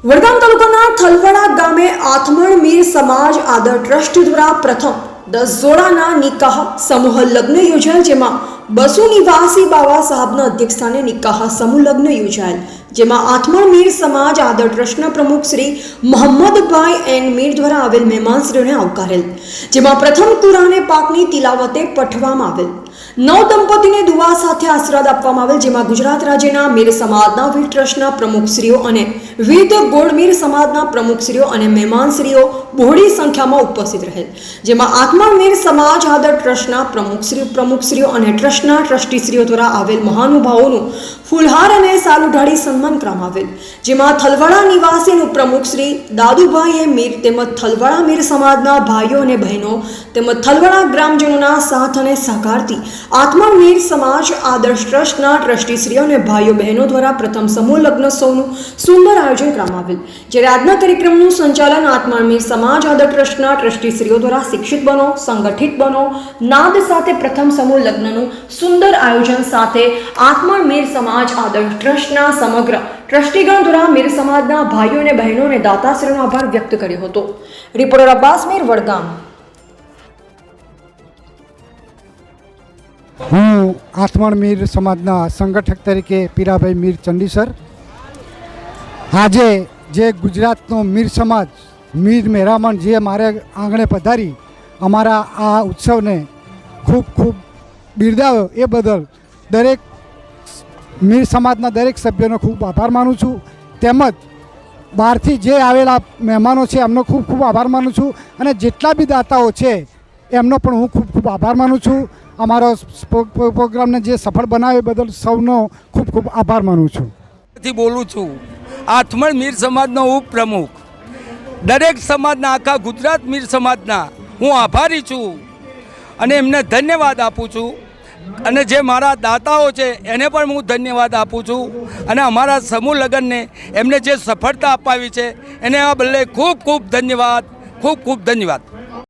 વડગામ તાલુકાના થલવડા ગામે આથમણ મીર સમાજ આદર ટ્રસ્ટ દ્વારા પ્રથમ 10 જોડાના નિકાહ સમૂહ લગ્ન યોજાયેલ, જેમાં બસુ નિવાસી બાવા સાહેબના અધ્યક્ષસ્થાને નિકાહ સમૂહ લગ્ન યોજાયેલ, જેમાં આથમણ મીર સમાજ આદર ટ્રસ્ટના પ્રમુખ શ્રી મોહમ્મદભાઈ એન મીર દ્વારા આવેલ મહેમાનશ્રીઓને આવકારેલ, જેમાં પ્રથમ કુરાને પાકની તિલાવતે પઠવામાં આવેલ, નવ દંપતીને દુઆ સાથે આશીર્વાદ આપવામાં આવેલ, જેમાં ગુજરાત રાજ્યના મીર સમાજના વીર ટ્રસ્ટના પ્રમુખશ્રીઓ અને વિવિધ ગોળ મીર સમાજના પ્રમુખશ્રીઓ અને મહેમાનશ્રીઓ બહોળી સંખ્યામાં ઉપસ્થિત રહેલ, જેમાં આથમણ મીર સમાજ આદર ટ્રસ્ટના પ્રમુખશ્રીઓ અને ટ્રસ્ટના ટ્રસ્ટીશ્રીઓ દ્વારા આવેલ મહાનુભાવોનું ફૂલહાર અને સાલ ઉઢાડી સન્માન કરવામાં આવેલ, જેમાં થલવડા નિવાસીનું પ્રમુખ શ્રી દાદુભાઈ મીર તેમજ થલવડા મીર સમાજના ભાઈઓ અને બહેનો તેમજ થલવડા ગ્રામજનોના સાથ અને સહકારથી આથમણ મીર સમાજ આદર્શ ટ્રસ્ટના ટ્રસ્ટીશ્રીઓ અને ભાઈઓ બહેનો દ્વારા પ્રથમ સમૂહ લગ્નોત્સવનું સુંદર આયોજન કરવામાં આવેલ, જ્યારે આજના કાર્યક્રમનું સંચાલન આથમણ મીર સમાજ આદર ટ્રસ્ટના ટ્રસ્ટીશ્રીઓ દ્વારા શિક્ષિત બનો, સંગઠિત બનો નાદ સાથે પ્રથમ સમૂહ લગ્નનું સુંદર આયોજન સાથે આથમણ મીર સમાજ આદર્શ ટ્રસ્ટના સમગ્ર ટ્રસ્ટીગણ દ્વારા મીર સમાજના ભાઈઓ અને બહેનોને દાતાશ્રીનો આભાર વ્યક્ત કર્યો હતો. રિપોર્ટર અબ્બાસ મીર, વડગામ. હું આથમણ મીર સમાજના સંગઠક તરીકે પીરાભાઈ મીર ચંડીસર. આજે જે ગુજરાતનો મીર સમાજ મીર મહેરામણ જે મારે આંગણે પધારી અમારા આ ઉત્સવને ખૂબ ખૂબ બિરદાવ્યો એ બદલ દરેક મીર સમાજના દરેક સભ્યોનો ખૂબ આભાર માનું છું. તેમજ બહારથી જે આવેલા મહેમાનો છે એમનો ખૂબ ખૂબ આભાર માનું છું, અને જેટલા બી દાતાઓ છે એમનો પણ હું ખૂબ ખૂબ આભાર માનું છું. અમારો પ્રોગ્રામને જે સફળ બનાવે બદલ સૌનો ખૂબ ખૂબ આભાર માનું છું. બોલું છું આથમણ મીર સમાજનો ઉપપ્રમુખ. દરેક સમાજના, આખા ગુજરાત મીર સમાજના હું આભારી છું અને એમને ધન્યવાદ આપું છું, અને જે મારા દાતાઓ છે એને પણ હું ધન્યવાદ આપું છું, અને અમારા સમૂહ લગ્નને એમને જે સફળતા અપાવી છે એને આ બદલે ખૂબ ખૂબ ધન્યવાદ, ખૂબ ખૂબ ધન્યવાદ.